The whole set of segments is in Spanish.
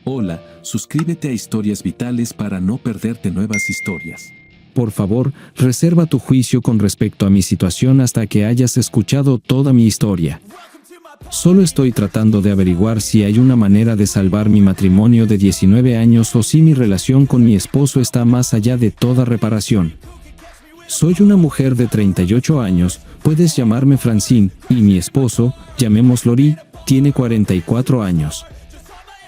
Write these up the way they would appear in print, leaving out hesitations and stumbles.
Hola, suscríbete a Historias Vitales para no perderte nuevas historias. Por favor, reserva tu juicio con respecto a mi situación hasta que hayas escuchado toda mi historia. Solo estoy tratando de averiguar si hay una manera de salvar mi matrimonio de 19 años o si mi relación con mi esposo está más allá de toda reparación. Soy una mujer de 38 años, puedes llamarme Francine, y mi esposo, llamémoslo Lee, tiene 44 años.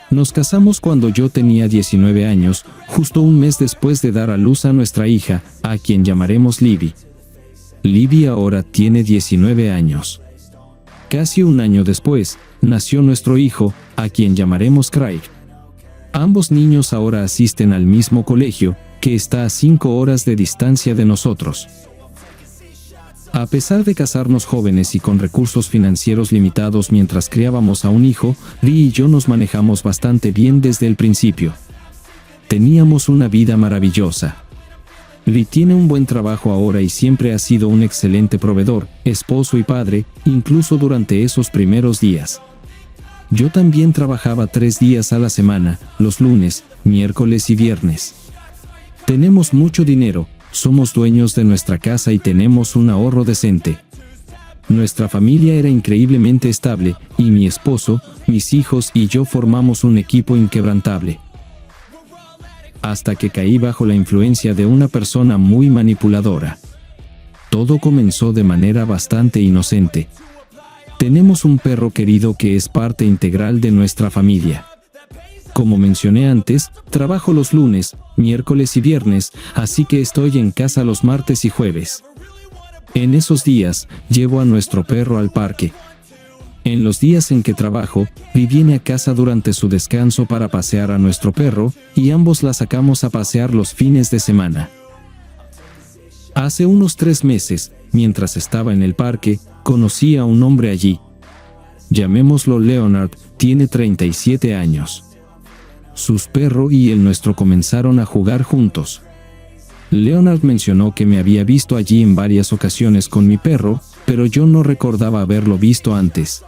Nos casamos cuando yo tenía 19 años, justo un mes después de dar a luz a nuestra hija, a quien llamaremos Libby. Libby ahora tiene 19 años. Casi un año después, nació nuestro hijo, a quien llamaremos Craig. Ambos niños ahora asisten al mismo colegio, que está a 5 horas de distancia de nosotros. A pesar de casarnos jóvenes y con recursos financieros limitados mientras criábamos a un hijo, Lee y yo nos manejamos bastante bien desde el principio. Teníamos una vida maravillosa. Lee tiene un buen trabajo ahora y siempre ha sido un excelente proveedor, esposo y padre, incluso durante esos primeros días. Yo también trabajaba 3 días a la semana, los lunes, miércoles y viernes. Tenemos mucho dinero. Somos dueños de nuestra casa y tenemos un ahorro decente. Nuestra familia era increíblemente estable, y mi esposo, mis hijos y yo formamos un equipo inquebrantable. Hasta que caí bajo la influencia de una persona muy manipuladora. Todo comenzó de manera bastante inocente. Tenemos un perro querido que es parte integral de nuestra familia. Como mencioné antes, trabajo los lunes, miércoles y viernes, así que estoy en casa los martes y jueves. En esos días, llevo a nuestro perro al parque. En los días en que trabajo, Lee viene a casa durante su descanso para pasear a nuestro perro, y ambos la sacamos a pasear los fines de semana. Hace unos 3 meses, mientras estaba en el parque, conocí a un hombre allí. Llamémoslo Leonard, tiene 37 años. Sus perro y el nuestro comenzaron a jugar juntos. Leonard mencionó que me había visto allí en varias ocasiones con mi perro, pero yo no recordaba haberlo visto antes.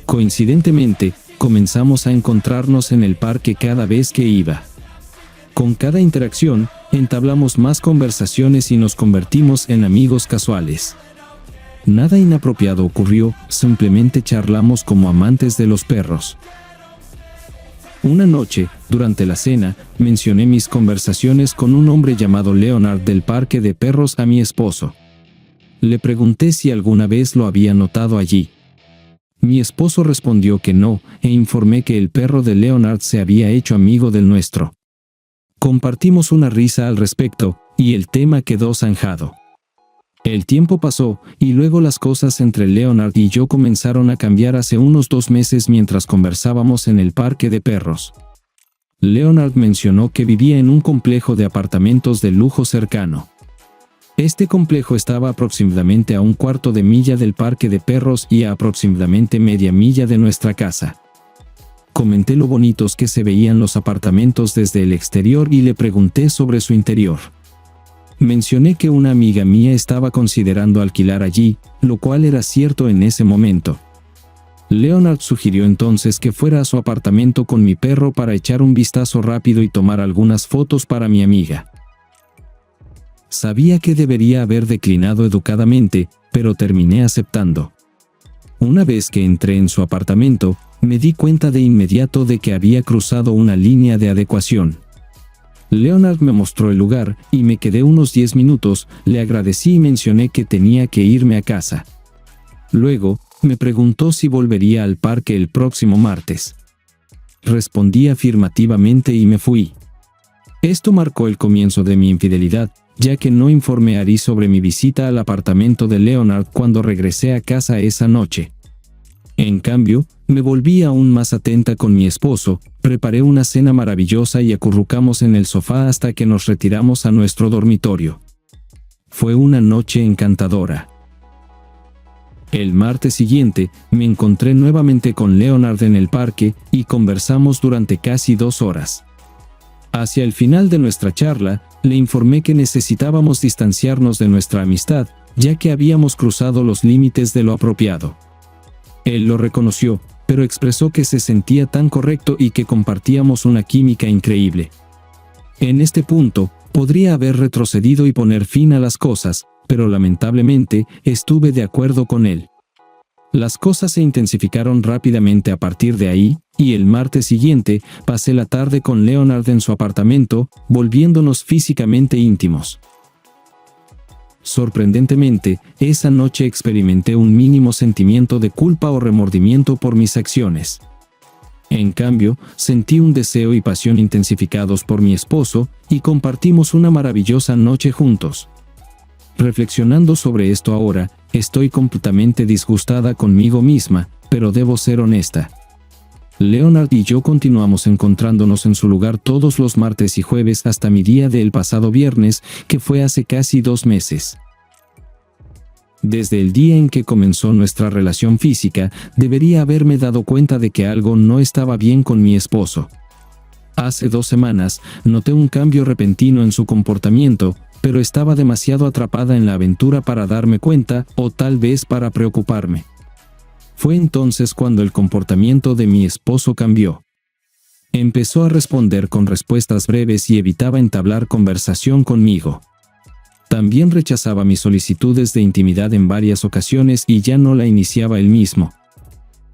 Coincidentemente, comenzamos a encontrarnos en el parque cada vez que iba. Con cada interacción, entablamos más conversaciones y nos convertimos en amigos casuales. Nada inapropiado ocurrió, simplemente charlamos como amantes de los perros. Una noche, durante la cena, mencioné mis conversaciones con un hombre llamado Leonard del parque de perros a mi esposo. Le pregunté si alguna vez lo había notado allí. Mi esposo respondió que no, e informé que el perro de Leonard se había hecho amigo del nuestro. Compartimos una risa al respecto, y el tema quedó zanjado. El tiempo pasó, y luego las cosas entre Leonard y yo comenzaron a cambiar hace unos 2 meses mientras conversábamos en el parque de perros. Leonard mencionó que vivía en un complejo de apartamentos de lujo cercano. Este complejo estaba aproximadamente a 1/4 de milla del parque de perros y a aproximadamente media milla de nuestra casa. Comenté lo bonitos que se veían los apartamentos desde el exterior y le pregunté sobre su interior. Mencioné que una amiga mía estaba considerando alquilar allí, lo cual era cierto en ese momento. Leonard sugirió entonces que fuera a su apartamento con mi perro para echar un vistazo rápido y tomar algunas fotos para mi amiga. Sabía que debería haber declinado educadamente, pero terminé aceptando. Una vez que entré en su apartamento, me di cuenta de inmediato de que había cruzado una línea de adecuación. Leonard me mostró el lugar, y me quedé unos 10 minutos, le agradecí y mencioné que tenía que irme a casa. Luego, me preguntó si volvería al parque el próximo martes. Respondí afirmativamente y me fui. Esto marcó el comienzo de mi infidelidad, ya que no informé a Ari sobre mi visita al apartamento de Leonard cuando regresé a casa esa noche. En cambio, me volví aún más atenta con mi esposo, preparé una cena maravillosa y acurrucamos en el sofá hasta que nos retiramos a nuestro dormitorio. Fue una noche encantadora. El martes siguiente, me encontré nuevamente con Leonard en el parque, y conversamos durante casi 2 horas. Hacia el final de nuestra charla, le informé que necesitábamos distanciarnos de nuestra amistad, ya que habíamos cruzado los límites de lo apropiado. Él lo reconoció, pero expresó que se sentía tan correcto y que compartíamos una química increíble. En este punto, podría haber retrocedido y poner fin a las cosas, pero lamentablemente, estuve de acuerdo con él. Las cosas se intensificaron rápidamente a partir de ahí, y el martes siguiente, pasé la tarde con Leonard en su apartamento, volviéndonos físicamente íntimos. Sorprendentemente, esa noche experimenté un mínimo sentimiento de culpa o remordimiento por mis acciones. En cambio, sentí un deseo y pasión intensificados por mi esposo, y compartimos una maravillosa noche juntos. Reflexionando sobre esto ahora, estoy completamente disgustada conmigo misma, pero debo ser honesta. Leonard y yo continuamos encontrándonos en su lugar todos los martes y jueves hasta mi día del pasado viernes, que fue hace casi 2 meses. Desde el día en que comenzó nuestra relación física, debería haberme dado cuenta de que algo no estaba bien con mi esposo. Hace 2 semanas, noté un cambio repentino en su comportamiento, pero estaba demasiado atrapada en la aventura para darme cuenta, o tal vez para preocuparme. Fue entonces cuando el comportamiento de mi esposo cambió. Empezó a responder con respuestas breves y evitaba entablar conversación conmigo. También rechazaba mis solicitudes de intimidad en varias ocasiones y ya no la iniciaba él mismo.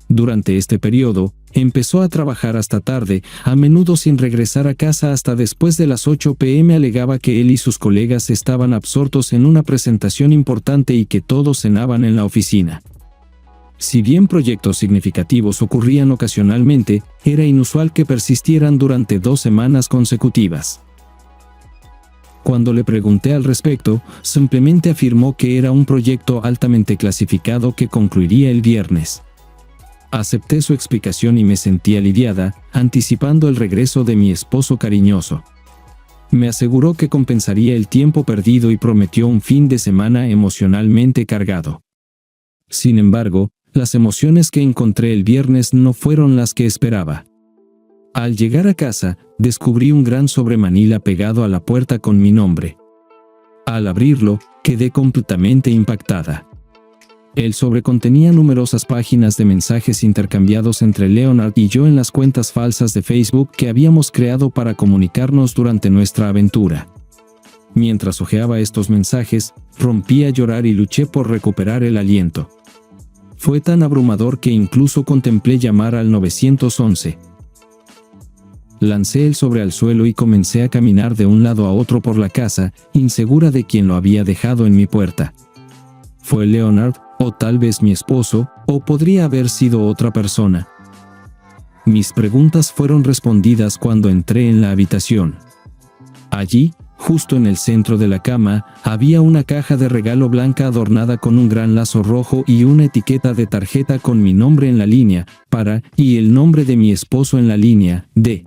Durante este periodo, empezó a trabajar hasta tarde, a menudo sin regresar a casa hasta después de las 8 p.m. Alegaba que él y sus colegas estaban absortos en una presentación importante y que todos cenaban en la oficina. Si bien proyectos significativos ocurrían ocasionalmente, era inusual que persistieran durante 2 semanas consecutivas. Cuando le pregunté al respecto, simplemente afirmó que era un proyecto altamente clasificado que concluiría el viernes. Acepté su explicación y me sentí aliviada, anticipando el regreso de mi esposo cariñoso. Me aseguró que compensaría el tiempo perdido y prometió un fin de semana emocionalmente cargado. Sin embargo, las emociones que encontré el viernes no fueron las que esperaba. Al llegar a casa, descubrí un gran sobremanila pegado a la puerta con mi nombre. Al abrirlo, quedé completamente impactada. El sobre contenía numerosas páginas de mensajes intercambiados entre Leonard y yo en las cuentas falsas de Facebook que habíamos creado para comunicarnos durante nuestra aventura. Mientras hojeaba estos mensajes, rompí a llorar y luché por recuperar el aliento. Fue tan abrumador que incluso contemplé llamar al 911. Lancé el sobre al suelo y comencé a caminar de un lado a otro por la casa, insegura de quién lo había dejado en mi puerta. ¿Fue Leonard, o tal vez mi esposo, o podría haber sido otra persona? Mis preguntas fueron respondidas cuando entré en la habitación. Allí, justo en el centro de la cama, había una caja de regalo blanca adornada con un gran lazo rojo y una etiqueta de tarjeta con mi nombre en la línea, para, y el nombre de mi esposo en la línea, de.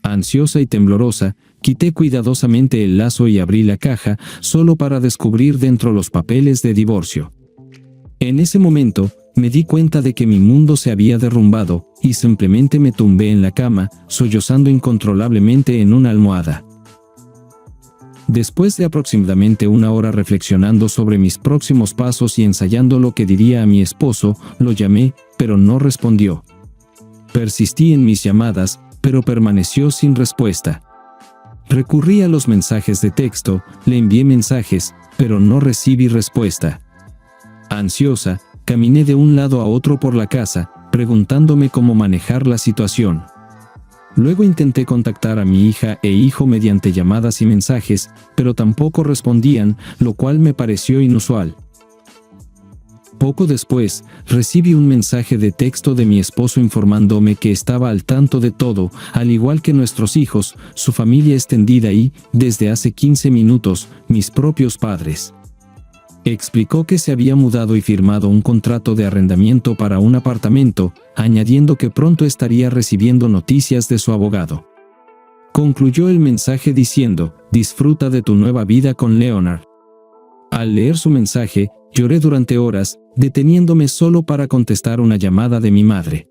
Ansiosa y temblorosa, quité cuidadosamente el lazo y abrí la caja, solo para descubrir dentro los papeles de divorcio. En ese momento, me di cuenta de que mi mundo se había derrumbado, y simplemente me tumbé en la cama, sollozando incontrolablemente en una almohada. Después de aproximadamente 1 hora reflexionando sobre mis próximos pasos y ensayando lo que diría a mi esposo, lo llamé, pero no respondió. Persistí en mis llamadas, pero permaneció sin respuesta. Recurrí a los mensajes de texto, le envié mensajes, pero no recibí respuesta. Ansiosa, caminé de un lado a otro por la casa, preguntándome cómo manejar la situación. Luego intenté contactar a mi hija e hijo mediante llamadas y mensajes, pero tampoco respondían, lo cual me pareció inusual. Poco después, recibí un mensaje de texto de mi esposo informándome que estaba al tanto de todo, al igual que nuestros hijos, su familia extendida y, desde hace 15 minutos, mis propios padres. Explicó que se había mudado y firmado un contrato de arrendamiento para un apartamento, añadiendo que pronto estaría recibiendo noticias de su abogado. Concluyó el mensaje diciendo: "Disfruta de tu nueva vida con Leonard". Al leer su mensaje, lloré durante horas, deteniéndome solo para contestar una llamada de mi madre.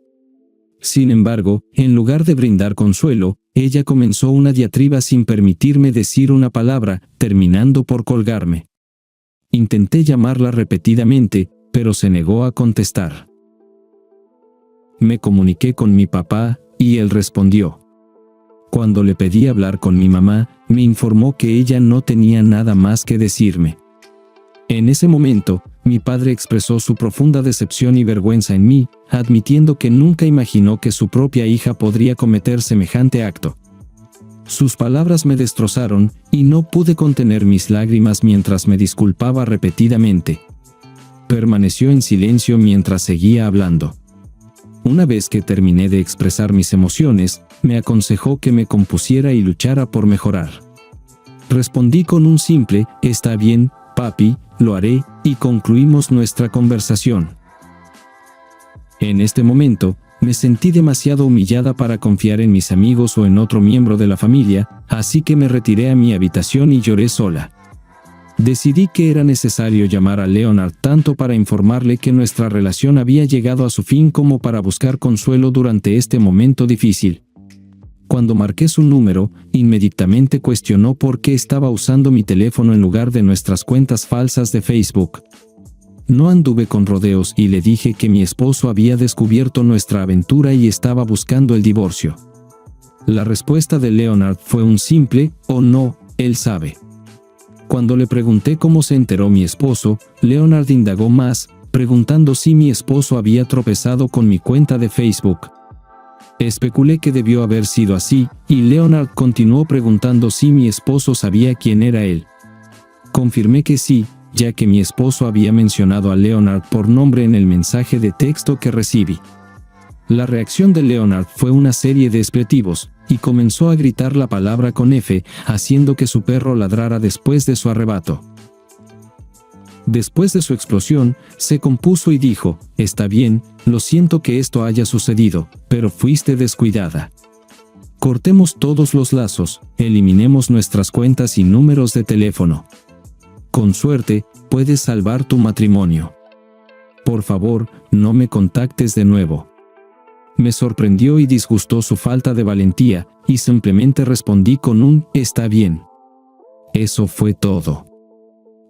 Sin embargo, en lugar de brindar consuelo, ella comenzó una diatriba sin permitirme decir una palabra, terminando por colgarme. Intenté llamarla repetidamente, pero se negó a contestar. Me comuniqué con mi papá, y él respondió. Cuando le pedí hablar con mi mamá, me informó que ella no tenía nada más que decirme. En ese momento, mi padre expresó su profunda decepción y vergüenza en mí, admitiendo que nunca imaginó que su propia hija podría cometer semejante acto. Sus palabras me destrozaron, y no pude contener mis lágrimas mientras me disculpaba repetidamente. Permaneció en silencio mientras seguía hablando. Una vez que terminé de expresar mis emociones, me aconsejó que me compusiera y luchara por mejorar. Respondí con un simple, «Está bien, papi, lo haré», y concluimos nuestra conversación. En este momento, me sentí demasiado humillada para confiar en mis amigos o en otro miembro de la familia, así que me retiré a mi habitación y lloré sola. Decidí que era necesario llamar a Leonard tanto para informarle que nuestra relación había llegado a su fin como para buscar consuelo durante este momento difícil. Cuando marqué su número, inmediatamente cuestionó por qué estaba usando mi teléfono en lugar de nuestras cuentas falsas de Facebook. No anduve con rodeos y le dije que mi esposo había descubierto nuestra aventura y estaba buscando el divorcio. La respuesta de Leonard fue un simple, «Oh no, él sabe». Cuando le pregunté cómo se enteró mi esposo, Leonard indagó más, preguntando si mi esposo había tropezado con mi cuenta de Facebook. Especulé que debió haber sido así, y Leonard continuó preguntando si mi esposo sabía quién era él. Confirmé que sí, ya que mi esposo había mencionado a Leonard por nombre en el mensaje de texto que recibí. La reacción de Leonard fue una serie de expletivos, y comenzó a gritar la palabra con F, haciendo que su perro ladrara después de su arrebato. Después de su explosión, se compuso y dijo, «Está bien, lo siento que esto haya sucedido, pero fuiste descuidada. Cortemos todos los lazos, eliminemos nuestras cuentas y números de teléfono. Con suerte, puedes salvar tu matrimonio. Por favor, no me contactes de nuevo». Me sorprendió y disgustó su falta de valentía, y simplemente respondí con un «Está bien». Eso fue todo.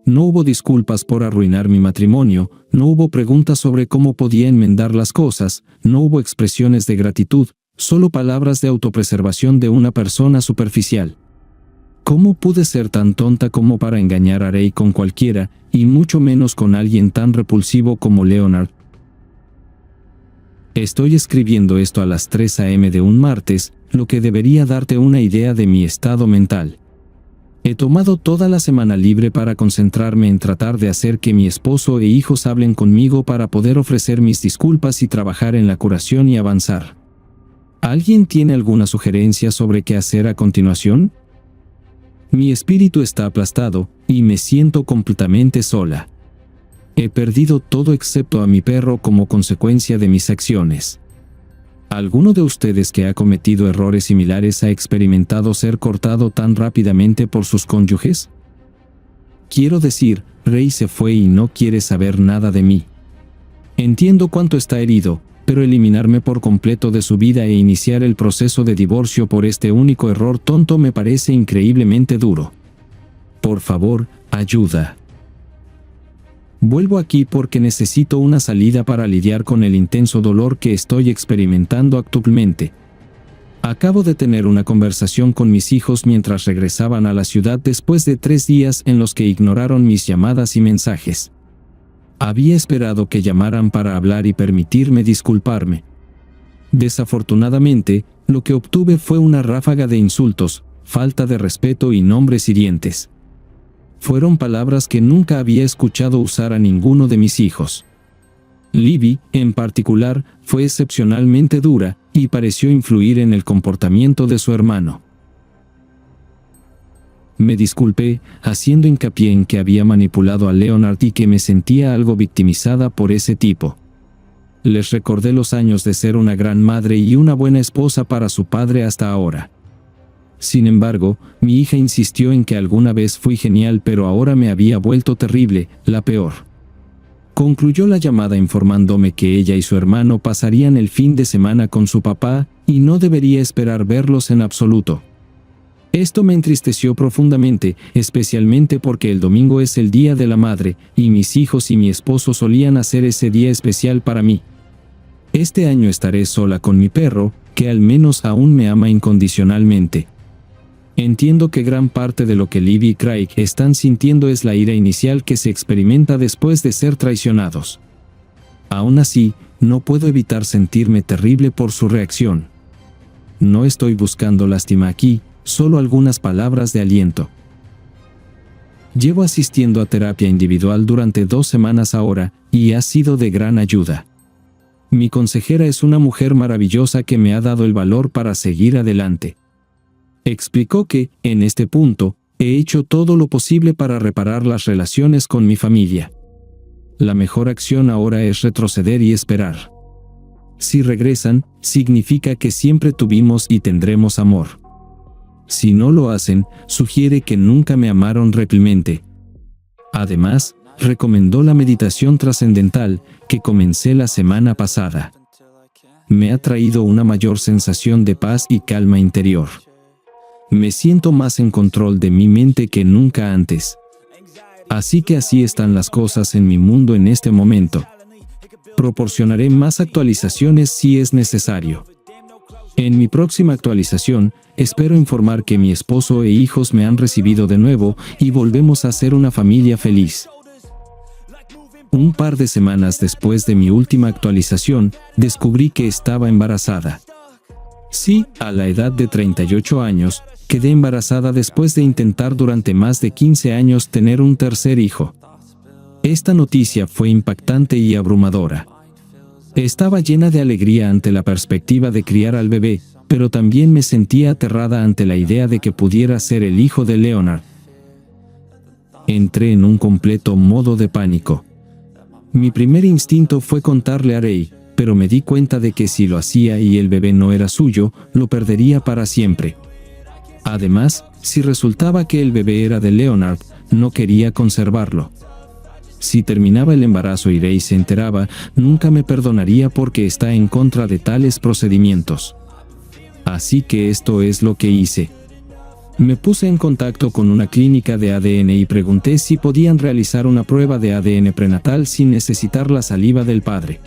No hubo disculpas por arruinar mi matrimonio, no hubo preguntas sobre cómo podía enmendar las cosas, no hubo expresiones de gratitud, solo palabras de autopreservación de una persona superficial. ¿Cómo pude ser tan tonta como para engañar a Ray con cualquiera, y mucho menos con alguien tan repulsivo como Leonard? Estoy escribiendo esto a las 3 a.m. de un martes, lo que debería darte una idea de mi estado mental. He tomado toda la semana libre para concentrarme en tratar de hacer que mi esposo e hijos hablen conmigo para poder ofrecer mis disculpas y trabajar en la curación y avanzar. ¿Alguien tiene alguna sugerencia sobre qué hacer a continuación? Mi espíritu está aplastado, y me siento completamente sola. He perdido todo excepto a mi perro como consecuencia de mis acciones. ¿Alguno de ustedes que ha cometido errores similares ha experimentado ser cortado tan rápidamente por sus cónyuges? Quiero decir, Ray se fue y no quiere saber nada de mí. Entiendo cuánto está herido, pero eliminarme por completo de su vida e iniciar el proceso de divorcio por este único error tonto me parece increíblemente duro. Por favor, ayuda. Vuelvo aquí porque necesito una salida para lidiar con el intenso dolor que estoy experimentando actualmente. Acabo de tener una conversación con mis hijos mientras regresaban a la ciudad después de 3 días en los que ignoraron mis llamadas y mensajes. Había esperado que llamaran para hablar y permitirme disculparme. Desafortunadamente, lo que obtuve fue una ráfaga de insultos, falta de respeto y nombres hirientes. Fueron palabras que nunca había escuchado usar a ninguno de mis hijos. Libby, en particular, fue excepcionalmente dura, y pareció influir en el comportamiento de su hermano. Me disculpé, haciendo hincapié en que había manipulado a Leonard y que me sentía algo victimizada por ese tipo. Les recordé los años de ser una gran madre y una buena esposa para su padre hasta ahora. Sin embargo, mi hija insistió en que alguna vez fui genial, pero ahora me había vuelto terrible, la peor. Concluyó la llamada informándome que ella y su hermano pasarían el fin de semana con su papá, y no debería esperar verlos en absoluto. Esto me entristeció profundamente, especialmente porque el domingo es el Día de la Madre, y mis hijos y mi esposo solían hacer ese día especial para mí. Este año estaré sola con mi perro, que al menos aún me ama incondicionalmente. Entiendo que gran parte de lo que Liv y Craig están sintiendo es la ira inicial que se experimenta después de ser traicionados. Aún así, no puedo evitar sentirme terrible por su reacción. No estoy buscando lástima aquí, solo algunas palabras de aliento. Llevo asistiendo a terapia individual durante 2 semanas ahora, y ha sido de gran ayuda. Mi consejera es una mujer maravillosa que me ha dado el valor para seguir adelante. Explicó que, en este punto, he hecho todo lo posible para reparar las relaciones con mi familia. La mejor acción ahora es retroceder y esperar. Si regresan, significa que siempre tuvimos y tendremos amor. Si no lo hacen, sugiere que nunca me amaron realmente. Además, recomendó la meditación trascendental, que comencé la semana pasada. Me ha traído una mayor sensación de paz y calma interior. Me siento más en control de mi mente que nunca antes. Así que así están las cosas en mi mundo en este momento. Proporcionaré más actualizaciones si es necesario. En mi próxima actualización, espero informar que mi esposo e hijos me han recibido de nuevo y volvemos a ser una familia feliz. Un par de semanas después de mi última actualización, descubrí que estaba embarazada. Sí, a la edad de 38 años, quedé embarazada después de intentar durante más de 15 años tener un tercer hijo. Esta noticia fue impactante y abrumadora. Estaba llena de alegría ante la perspectiva de criar al bebé, pero también me sentía aterrada ante la idea de que pudiera ser el hijo de Leonard. Entré en un completo modo de pánico. Mi primer instinto fue contarle a Ray, pero me di cuenta de que si lo hacía y el bebé no era suyo, lo perdería para siempre. Además, si resultaba que el bebé era de Leonard, no quería conservarlo. Si terminaba el embarazo y Ray se enteraba, nunca me perdonaría porque está en contra de tales procedimientos. Así que esto es lo que hice. Me puse en contacto con una clínica de ADN y pregunté si podían realizar una prueba de ADN prenatal sin necesitar la saliva del padre.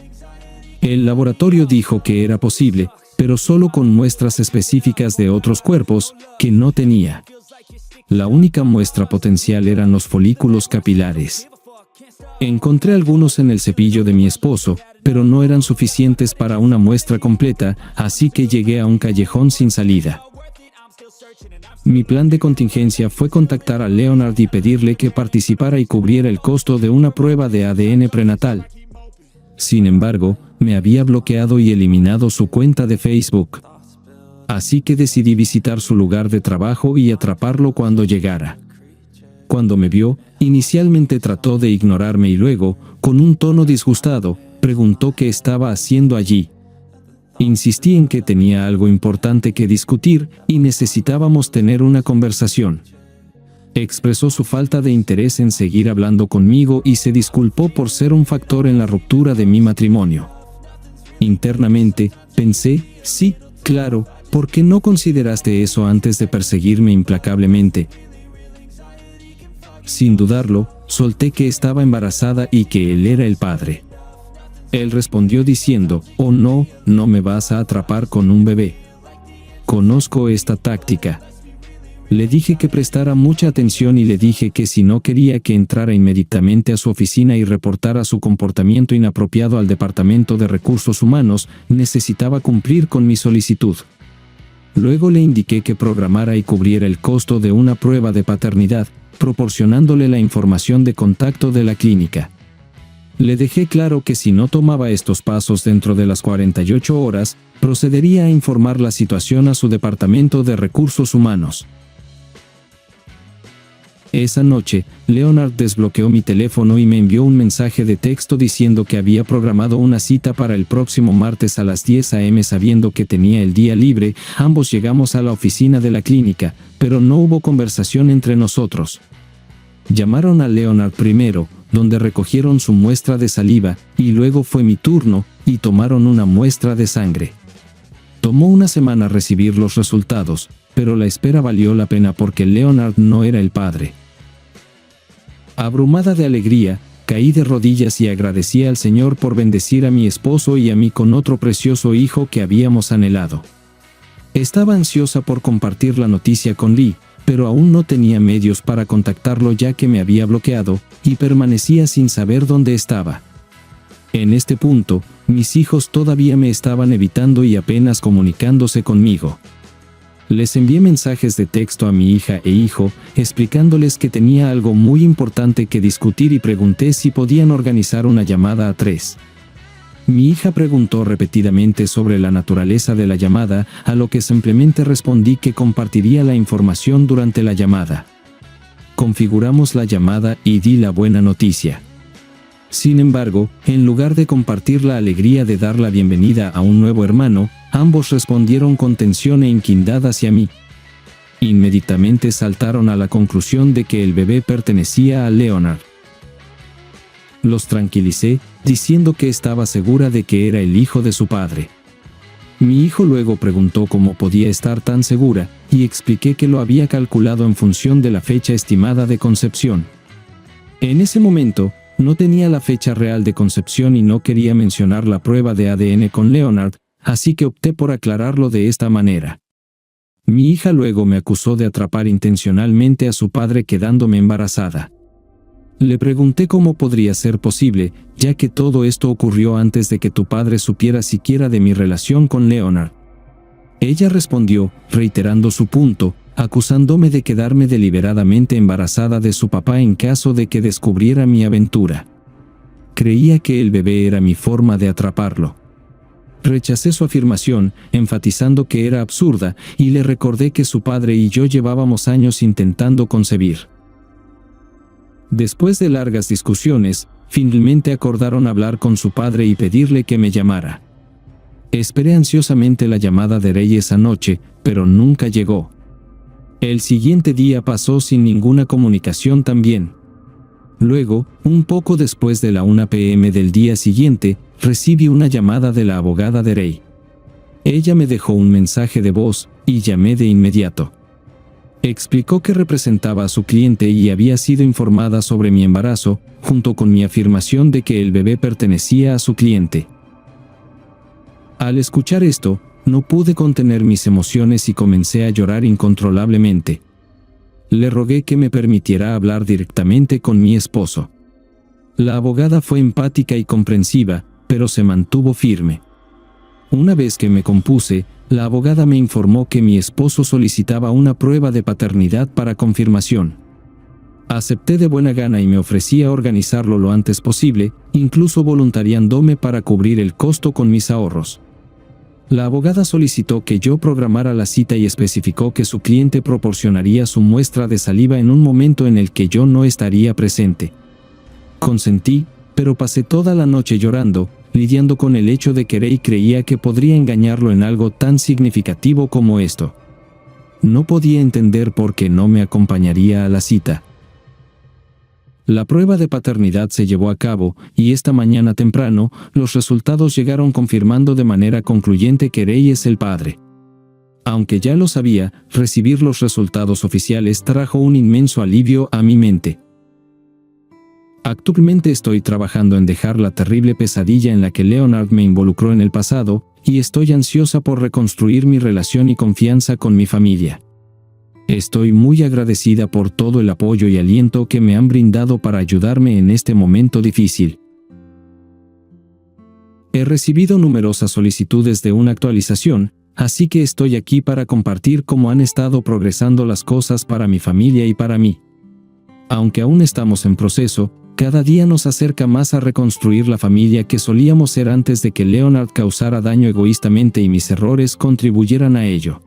El laboratorio dijo que era posible, pero solo con muestras específicas de otros cuerpos, que no tenía. La única muestra potencial eran los folículos capilares. Encontré algunos en el cepillo de mi esposo, pero no eran suficientes para una muestra completa, así que llegué a un callejón sin salida. Mi plan de contingencia fue contactar a Leonard y pedirle que participara y cubriera el costo de una prueba de ADN prenatal. Sin embargo, me había bloqueado y eliminado su cuenta de Facebook. Así que decidí visitar su lugar de trabajo y atraparlo cuando llegara. Cuando me vio, inicialmente trató de ignorarme y luego, con un tono disgustado, preguntó qué estaba haciendo allí. Insistí en que tenía algo importante que discutir y necesitábamos tener una conversación. Expresó su falta de interés en seguir hablando conmigo y se disculpó por ser un factor en la ruptura de mi matrimonio. Internamente, pensé, sí, claro, ¿por qué no consideraste eso antes de perseguirme implacablemente? Sin dudarlo, solté que estaba embarazada y que él era el padre. Él respondió diciendo, «Oh no, no me vas a atrapar con un bebé. Conozco esta táctica». Le dije que prestara mucha atención y le dije que si no quería que entrara inmediatamente a su oficina y reportara su comportamiento inapropiado al Departamento de Recursos Humanos, necesitaba cumplir con mi solicitud. Luego le indiqué que programara y cubriera el costo de una prueba de paternidad, proporcionándole la información de contacto de la clínica. Le dejé claro que si no tomaba estos pasos dentro de las 48 horas, procedería a informar la situación a su Departamento de Recursos Humanos. Esa noche, Leonard desbloqueó mi teléfono y me envió un mensaje de texto diciendo que había programado una cita para el próximo martes a las 10 a.m. sabiendo que tenía el día libre. Ambos llegamos a la oficina de la clínica, pero no hubo conversación entre nosotros. Llamaron a Leonard primero, donde recogieron su muestra de saliva, y luego fue mi turno, y tomaron una muestra de sangre. Tomó una semana recibir los resultados, pero la espera valió la pena porque Leonard no era el padre. Abrumada de alegría, caí de rodillas y agradecí al Señor por bendecir a mi esposo y a mí con otro precioso hijo que habíamos anhelado. Estaba ansiosa por compartir la noticia con Lee, pero aún no tenía medios para contactarlo ya que me había bloqueado, y permanecía sin saber dónde estaba. En este punto, mis hijos todavía me estaban evitando y apenas comunicándose conmigo. Les envié mensajes de texto a mi hija e hijo, explicándoles que tenía algo muy importante que discutir y pregunté si podían organizar una llamada a 3. Mi hija preguntó repetidamente sobre la naturaleza de la llamada, a lo que simplemente respondí que compartiría la información durante la llamada. Configuramos la llamada y di la buena noticia. Sin embargo, en lugar de compartir la alegría de dar la bienvenida a un nuevo hermano, ambos respondieron con tensión e inquietud hacia mí. Inmediatamente saltaron a la conclusión de que el bebé pertenecía a Leonard. Los tranquilicé, diciendo que estaba segura de que era el hijo de su padre. Mi hijo luego preguntó cómo podía estar tan segura, y expliqué que lo había calculado en función de la fecha estimada de concepción. En ese momento, no tenía la fecha real de concepción y no quería mencionar la prueba de ADN con Leonard, así que opté por aclararlo de esta manera. Mi hija luego me acusó de atrapar intencionalmente a su padre quedándome embarazada. Le pregunté cómo podría ser posible, ya que todo esto ocurrió antes de que tu padre supiera siquiera de mi relación con Leonard. Ella respondió, reiterando su punto, acusándome de quedarme deliberadamente embarazada de su papá en caso de que descubriera mi aventura. Creía que el bebé era mi forma de atraparlo. Rechacé su afirmación, enfatizando que era absurda, y le recordé que su padre y yo llevábamos años intentando concebir. Después de largas discusiones, finalmente acordaron hablar con su padre y pedirle que me llamara. Esperé ansiosamente la llamada de Ray esa noche, pero nunca llegó. El siguiente día pasó sin ninguna comunicación también. Luego, un poco después de la 1 p.m. del día siguiente, recibí una llamada de la abogada de Ray. Ella me dejó un mensaje de voz, y llamé de inmediato. Explicó que representaba a su cliente y había sido informada sobre mi embarazo, junto con mi afirmación de que el bebé pertenecía a su cliente. Al escuchar esto, no pude contener mis emociones y comencé a llorar incontrolablemente. Le rogué que me permitiera hablar directamente con mi esposo. La abogada fue empática y comprensiva, pero se mantuvo firme. Una vez que me compuse, la abogada me informó que mi esposo solicitaba una prueba de paternidad para confirmación. Acepté de buena gana y me ofrecí a organizarlo lo antes posible, incluso voluntariándome para cubrir el costo con mis ahorros. La abogada solicitó que yo programara la cita y especificó que su cliente proporcionaría su muestra de saliva en un momento en el que yo no estaría presente. Consentí, pero pasé toda la noche llorando, lidiando con el hecho de que Ray creía que podría engañarlo en algo tan significativo como esto. No podía entender por qué no me acompañaría a la cita. La prueba de paternidad se llevó a cabo, y esta mañana temprano, los resultados llegaron confirmando de manera concluyente que Ray es el padre. Aunque ya lo sabía, recibir los resultados oficiales trajo un inmenso alivio a mi mente. Actualmente estoy trabajando en dejar la terrible pesadilla en la que Leonard me involucró en el pasado, y estoy ansiosa por reconstruir mi relación y confianza con mi familia. Estoy muy agradecida por todo el apoyo y aliento que me han brindado para ayudarme en este momento difícil. He recibido numerosas solicitudes de una actualización, así que estoy aquí para compartir cómo han estado progresando las cosas para mi familia y para mí. Aunque aún estamos en proceso, cada día nos acerca más a reconstruir la familia que solíamos ser antes de que Leonard causara daño egoístamente y mis errores contribuyeran a ello.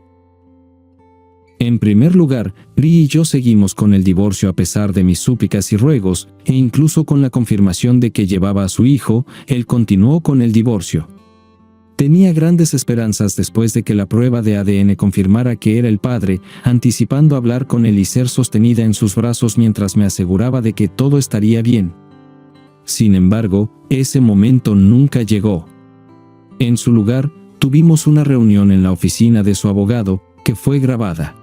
En primer lugar, Lee y yo seguimos con el divorcio a pesar de mis súplicas y ruegos, e incluso con la confirmación de que llevaba a su hijo, él continuó con el divorcio. Tenía grandes esperanzas después de que la prueba de ADN confirmara que era el padre, anticipando hablar con él y ser sostenida en sus brazos mientras me aseguraba de que todo estaría bien. Sin embargo, ese momento nunca llegó. En su lugar, tuvimos una reunión en la oficina de su abogado, que fue grabada.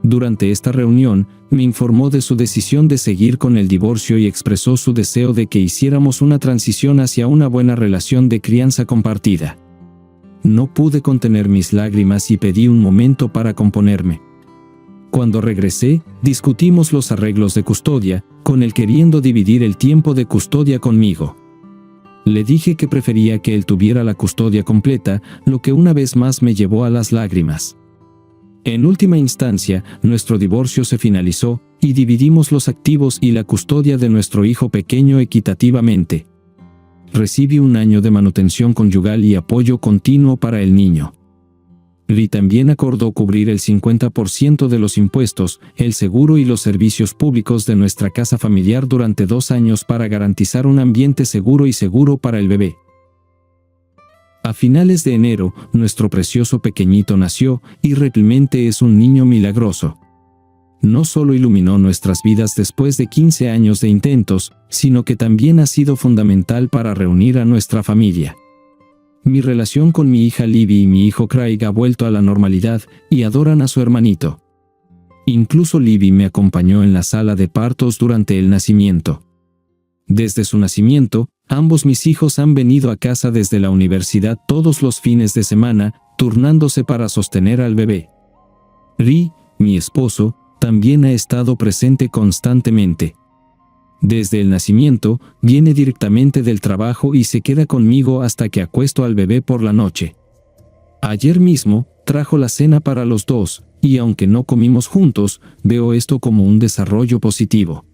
Durante esta reunión, me informó de su decisión de seguir con el divorcio y expresó su deseo de que hiciéramos una transición hacia una buena relación de crianza compartida. No pude contener mis lágrimas y pedí un momento para componerme. Cuando regresé, discutimos los arreglos de custodia, con él queriendo dividir el tiempo de custodia conmigo. Le dije que prefería que él tuviera la custodia completa, lo que una vez más me llevó a las lágrimas. En última instancia, nuestro divorcio se finalizó, y dividimos los activos y la custodia de nuestro hijo pequeño equitativamente. Recibí 1 año de manutención conyugal y apoyo continuo para el niño. Lee también acordó cubrir el 50% de los impuestos, el seguro y los servicios públicos de nuestra casa familiar durante 2 años para garantizar un ambiente seguro para el bebé. A finales de enero, nuestro precioso pequeñito nació, y realmente es un niño milagroso. No solo iluminó nuestras vidas después de 15 años de intentos, sino que también ha sido fundamental para reunir a nuestra familia. Mi relación con mi hija Libby y mi hijo Craig ha vuelto a la normalidad, y adoran a su hermanito. Incluso Libby me acompañó en la sala de partos durante el nacimiento. Desde su nacimiento, ambos mis hijos han venido a casa desde la universidad todos los fines de semana, turnándose para sostener al bebé. Ri, mi esposo, también ha estado presente constantemente. Desde el nacimiento, viene directamente del trabajo y se queda conmigo hasta que acuesto al bebé por la noche. Ayer mismo, trajo la cena para los dos, y aunque no comimos juntos, veo esto como un desarrollo positivo.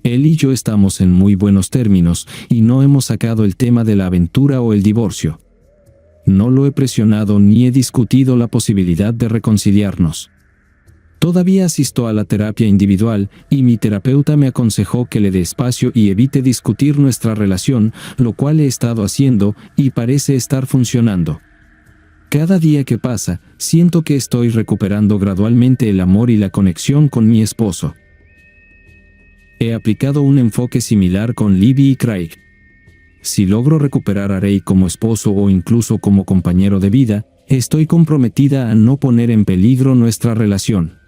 Él y yo estamos en muy buenos términos, y no hemos sacado el tema de la aventura o el divorcio. No lo he presionado ni he discutido la posibilidad de reconciliarnos. Todavía asisto a la terapia individual, y mi terapeuta me aconsejó que le dé espacio y evite discutir nuestra relación, lo cual he estado haciendo, y parece estar funcionando. Cada día que pasa, siento que estoy recuperando gradualmente el amor y la conexión con mi esposo. He aplicado un enfoque similar con Libby y Craig. Si logro recuperar a Ray como esposo o incluso como compañero de vida, estoy comprometida a no poner en peligro nuestra relación.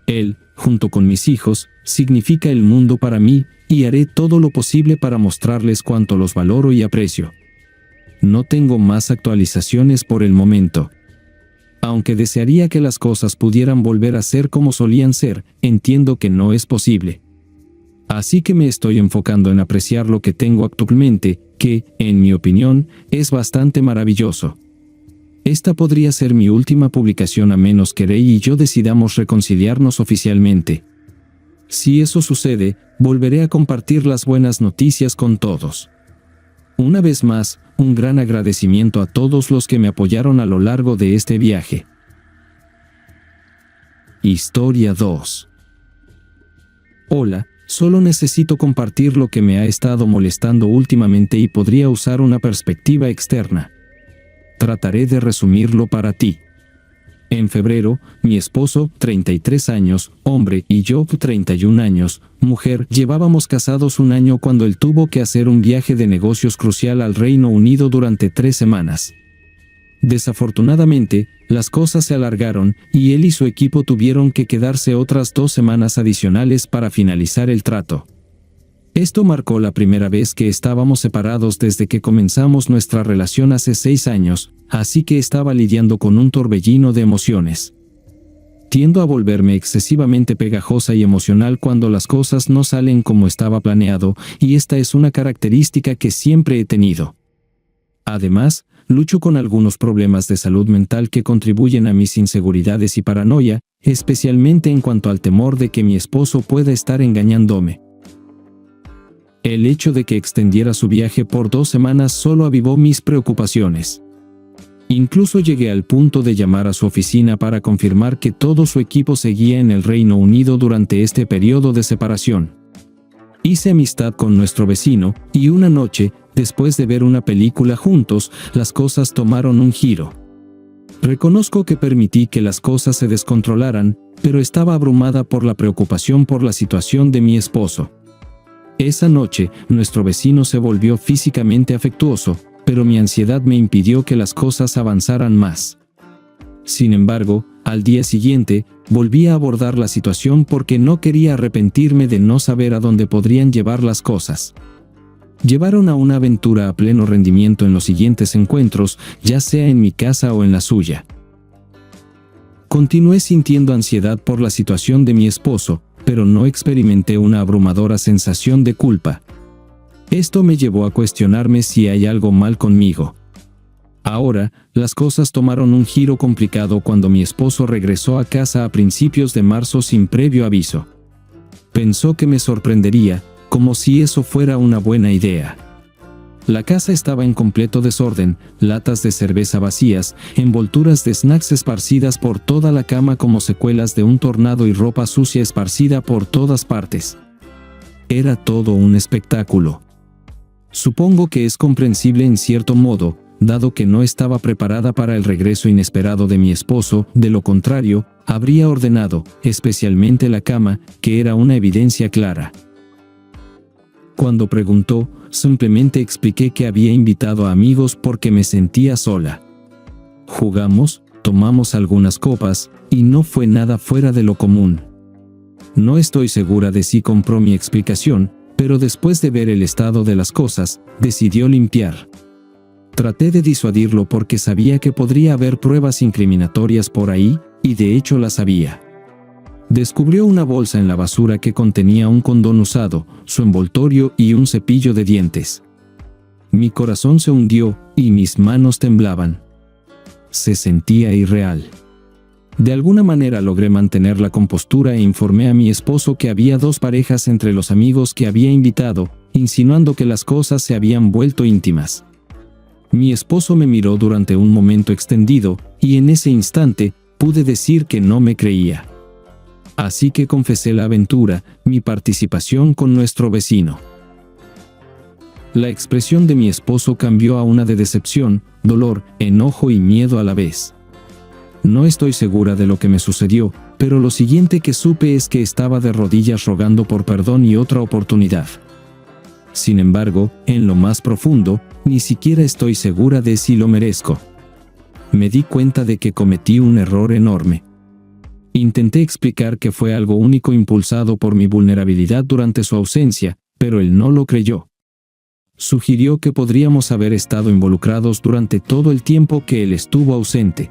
Él, junto con mis hijos, significa el mundo para mí, y haré todo lo posible para mostrarles cuánto los valoro y aprecio. No tengo más actualizaciones por el momento. Aunque desearía que las cosas pudieran volver a ser como solían ser, entiendo que no es posible. Así que me estoy enfocando en apreciar lo que tengo actualmente, que, en mi opinión, es bastante maravilloso. Esta podría ser mi última publicación a menos que Ray y yo decidamos reconciliarnos oficialmente. Si eso sucede, volveré a compartir las buenas noticias con todos. Una vez más, un gran agradecimiento a todos los que me apoyaron a lo largo de este viaje. Historia 2. Hola, solo necesito compartir lo que me ha estado molestando últimamente y podría usar una perspectiva externa. Trataré de resumirlo para ti. En febrero, mi esposo, 33 años, hombre, y yo, 31 años, mujer, llevábamos casados 1 año cuando él tuvo que hacer un viaje de negocios crucial al Reino Unido durante 3 semanas. Desafortunadamente, las cosas se alargaron, y él y su equipo tuvieron que quedarse otras 2 semanas adicionales para finalizar el trato. Esto marcó la primera vez que estábamos separados desde que comenzamos nuestra relación hace 6 años, así que estaba lidiando con un torbellino de emociones. Tiendo a volverme excesivamente pegajosa y emocional cuando las cosas no salen como estaba planeado, y esta es una característica que siempre he tenido. Además, lucho con algunos problemas de salud mental que contribuyen a mis inseguridades y paranoia, especialmente en cuanto al temor de que mi esposo pueda estar engañándome. El hecho de que extendiera su viaje por 2 semanas solo avivó mis preocupaciones. Incluso llegué al punto de llamar a su oficina para confirmar que todo su equipo seguía en el Reino Unido durante este periodo de separación. Hice amistad con nuestro vecino, y una noche, después de ver una película juntos, las cosas tomaron un giro. Reconozco que permití que las cosas se descontrolaran, pero estaba abrumada por la preocupación por la situación de mi esposo. Esa noche, nuestro vecino se volvió físicamente afectuoso, pero mi ansiedad me impidió que las cosas avanzaran más. Sin embargo, al día siguiente, volví a abordar la situación porque no quería arrepentirme de no saber a dónde podrían llevar las cosas. Llevaron a una aventura a pleno rendimiento en los siguientes encuentros, ya sea en mi casa o en la suya. Continué sintiendo ansiedad por la situación de mi esposo, pero no experimenté una abrumadora sensación de culpa. Esto me llevó a cuestionarme si hay algo mal conmigo. Ahora, las cosas tomaron un giro complicado cuando mi esposo regresó a casa a principios de marzo sin previo aviso. Pensó que me sorprendería, como si eso fuera una buena idea. La casa estaba en completo desorden, latas de cerveza vacías, envolturas de snacks esparcidas por toda la cama como secuelas de un tornado y ropa sucia esparcida por todas partes. Era todo un espectáculo. Supongo que es comprensible en cierto modo, dado que no estaba preparada para el regreso inesperado de mi esposo, de lo contrario, habría ordenado, especialmente la cama, que era una evidencia clara. Cuando preguntó, simplemente expliqué que había invitado a amigos porque me sentía sola. Jugamos, tomamos algunas copas, y no fue nada fuera de lo común. No estoy segura de si compró mi explicación, pero después de ver el estado de las cosas, decidió limpiar. Traté de disuadirlo porque sabía que podría haber pruebas incriminatorias por ahí, y de hecho las había. Descubrió una bolsa en la basura que contenía un condón usado, su envoltorio y un cepillo de dientes. Mi corazón se hundió, y mis manos temblaban. Se sentía irreal. De alguna manera logré mantener la compostura e informé a mi esposo que había 2 parejas entre los amigos que había invitado, insinuando que las cosas se habían vuelto íntimas. Mi esposo me miró durante un momento extendido, y en ese instante, pude decir que no me creía. Así que confesé la aventura, mi participación con nuestro vecino. La expresión de mi esposo cambió a una de decepción, dolor, enojo y miedo a la vez. No estoy segura de lo que me sucedió, pero lo siguiente que supe es que estaba de rodillas rogando por perdón y otra oportunidad. Sin embargo, en lo más profundo, ni siquiera estoy segura de si lo merezco. Me di cuenta de que cometí un error enorme. Intenté explicar que fue algo único impulsado por mi vulnerabilidad durante su ausencia, pero él no lo creyó. Sugirió que podríamos haber estado involucrados durante todo el tiempo que él estuvo ausente.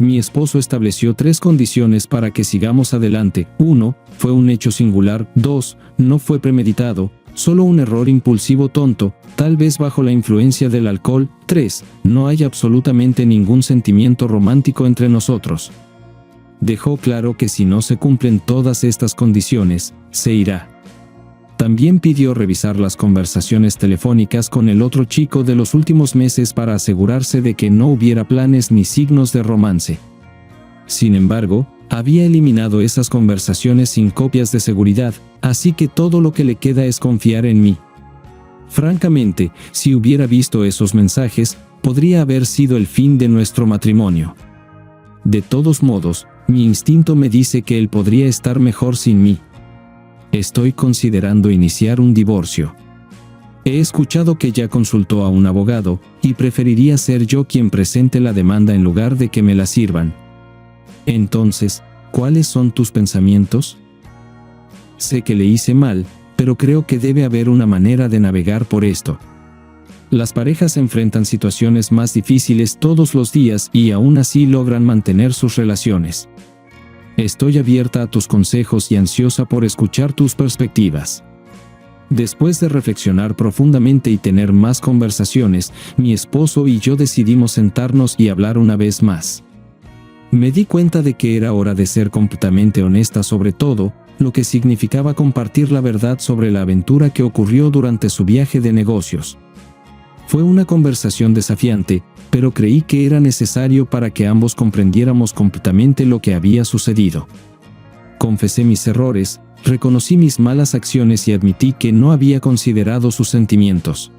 Mi esposo estableció 3 condiciones para que sigamos adelante. 1. Fue un hecho singular. 2. No fue premeditado, solo un error impulsivo tonto, tal vez bajo la influencia del alcohol. 3. No hay absolutamente ningún sentimiento romántico entre nosotros. Dejó claro que si no se cumplen todas estas condiciones, se irá. También pidió revisar las conversaciones telefónicas con el otro chico de los últimos meses para asegurarse de que no hubiera planes ni signos de romance. Sin embargo, había eliminado esas conversaciones sin copias de seguridad, así que todo lo que le queda es confiar en mí. Francamente, si hubiera visto esos mensajes, podría haber sido el fin de nuestro matrimonio. De todos modos, mi instinto me dice que él podría estar mejor sin mí. Estoy considerando iniciar un divorcio. He escuchado que ya consultó a un abogado, y preferiría ser yo quien presente la demanda en lugar de que me la sirvan. Entonces, ¿cuáles son tus pensamientos? Sé que le hice mal, pero creo que debe haber una manera de navegar por esto. Las parejas enfrentan situaciones más difíciles todos los días y aún así logran mantener sus relaciones. Estoy abierta a tus consejos y ansiosa por escuchar tus perspectivas. Después de reflexionar profundamente y tener más conversaciones, mi esposo y yo decidimos sentarnos y hablar una vez más. Me di cuenta de que era hora de ser completamente honesta sobre todo, lo que significaba compartir la verdad sobre la aventura que ocurrió durante su viaje de negocios. Fue una conversación desafiante, pero creí que era necesario para que ambos comprendiéramos completamente lo que había sucedido. Confesé mis errores, reconocí mis malas acciones y admití que no había considerado sus sentimientos.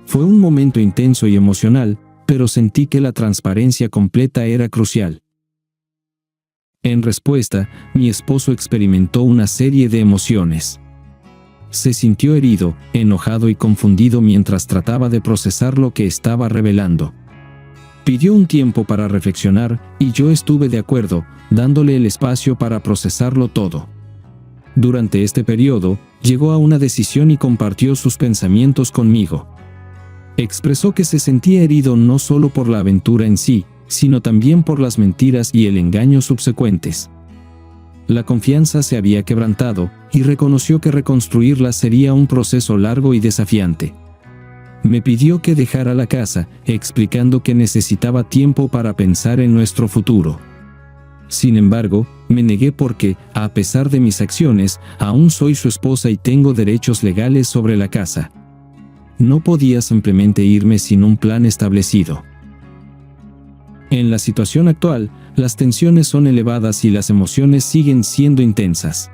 Fue un momento intenso y emocional, pero sentí que la transparencia completa era crucial. En respuesta, mi esposo experimentó una serie de emociones. Se sintió herido, enojado y confundido mientras trataba de procesar lo que estaba revelando. Pidió un tiempo para reflexionar y yo estuve de acuerdo, dándole el espacio para procesarlo todo. Durante este periodo, llegó a una decisión y compartió sus pensamientos conmigo. Expresó que se sentía herido no solo por la aventura en sí, sino también por las mentiras y el engaño subsecuentes. La confianza se había quebrantado y reconoció que reconstruirla sería un proceso largo y desafiante. Me pidió que dejara la casa, explicando que necesitaba tiempo para pensar en nuestro futuro. Sin embargo, me negué porque, a pesar de mis acciones, aún soy su esposa y tengo derechos legales sobre la casa. No podía simplemente irme sin un plan establecido. En la situación actual, las tensiones son elevadas y las emociones siguen siendo intensas.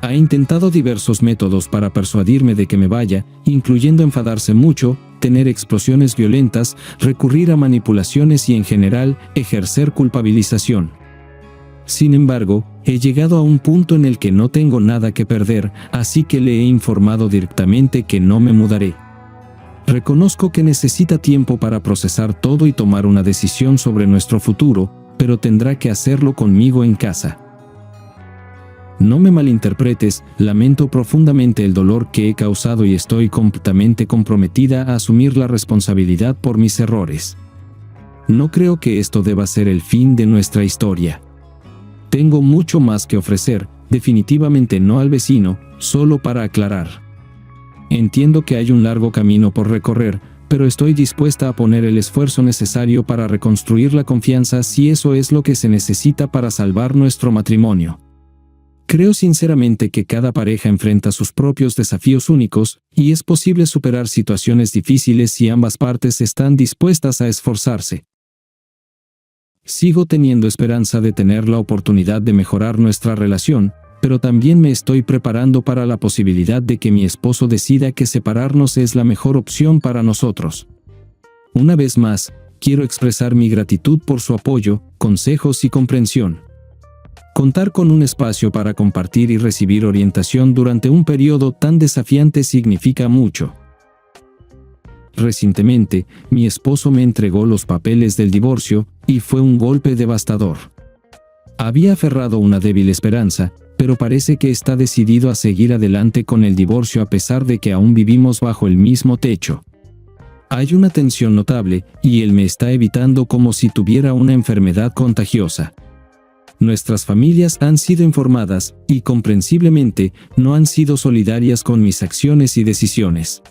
Ha intentado diversos métodos para persuadirme de que me vaya, incluyendo enfadarse mucho, tener explosiones violentas, recurrir a manipulaciones y en general, ejercer culpabilización. Sin embargo, he llegado a un punto en el que no tengo nada que perder, así que le he informado directamente que no me mudaré. Reconozco que necesita tiempo para procesar todo y tomar una decisión sobre nuestro futuro, pero tendrá que hacerlo conmigo en casa. No me malinterpretes, lamento profundamente el dolor que he causado y estoy completamente comprometida a asumir la responsabilidad por mis errores. No creo que esto deba ser el fin de nuestra historia. Tengo mucho más que ofrecer, definitivamente no al vecino, solo para aclarar. Entiendo que hay un largo camino por recorrer, pero estoy dispuesta a poner el esfuerzo necesario para reconstruir la confianza si eso es lo que se necesita para salvar nuestro matrimonio. Creo sinceramente que cada pareja enfrenta sus propios desafíos únicos, y es posible superar situaciones difíciles si ambas partes están dispuestas a esforzarse. Sigo teniendo esperanza de tener la oportunidad de mejorar nuestra relación, pero también me estoy preparando para la posibilidad de que mi esposo decida que separarnos es la mejor opción para nosotros. Una vez más, quiero expresar mi gratitud por su apoyo, consejos y comprensión. Contar con un espacio para compartir y recibir orientación durante un periodo tan desafiante significa mucho. Recientemente, mi esposo me entregó los papeles del divorcio, y fue un golpe devastador. Había aferrado una débil esperanza, pero parece que está decidido a seguir adelante con el divorcio a pesar de que aún vivimos bajo el mismo techo. Hay una tensión notable, y él me está evitando como si tuviera una enfermedad contagiosa. Nuestras familias han sido informadas, y comprensiblemente, no han sido solidarias con mis acciones y decisiones.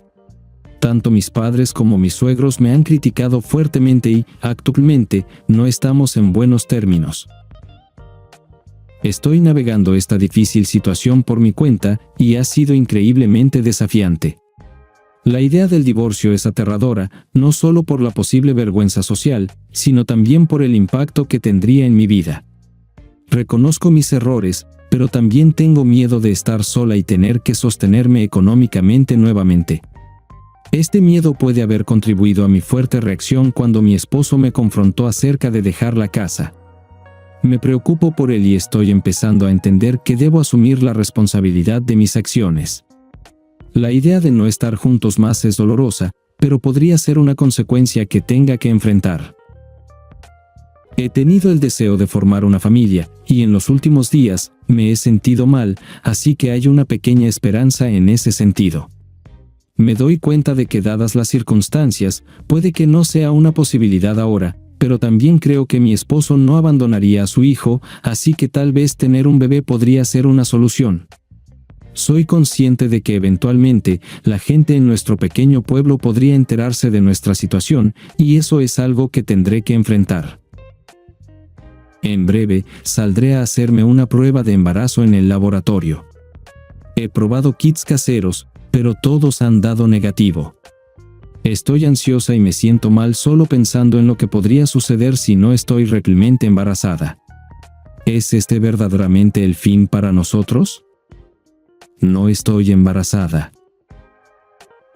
Tanto mis padres como mis suegros me han criticado fuertemente y, actualmente, no estamos en buenos términos. Estoy navegando esta difícil situación por mi cuenta, y ha sido increíblemente desafiante. La idea del divorcio es aterradora, no solo por la posible vergüenza social, sino también por el impacto que tendría en mi vida. Reconozco mis errores, pero también tengo miedo de estar sola y tener que sostenerme económicamente nuevamente. Este miedo puede haber contribuido a mi fuerte reacción cuando mi esposo me confrontó acerca de dejar la casa. Me preocupo por él y estoy empezando a entender que debo asumir la responsabilidad de mis acciones. La idea de no estar juntos más es dolorosa, pero podría ser una consecuencia que tenga que enfrentar. He tenido el deseo de formar una familia, y en los últimos días, me he sentido mal, así que hay una pequeña esperanza en ese sentido. Me doy cuenta de que dadas las circunstancias, puede que no sea una posibilidad ahora, pero también creo que mi esposo no abandonaría a su hijo, así que tal vez tener un bebé podría ser una solución. Soy consciente de que eventualmente, la gente en nuestro pequeño pueblo podría enterarse de nuestra situación, y eso es algo que tendré que enfrentar. En breve, saldré a hacerme una prueba de embarazo en el laboratorio. He probado kits caseros, pero todos han dado negativo. Estoy ansiosa y me siento mal solo pensando en lo que podría suceder si no estoy realmente embarazada. ¿Es este verdaderamente el fin para nosotros? No estoy embarazada.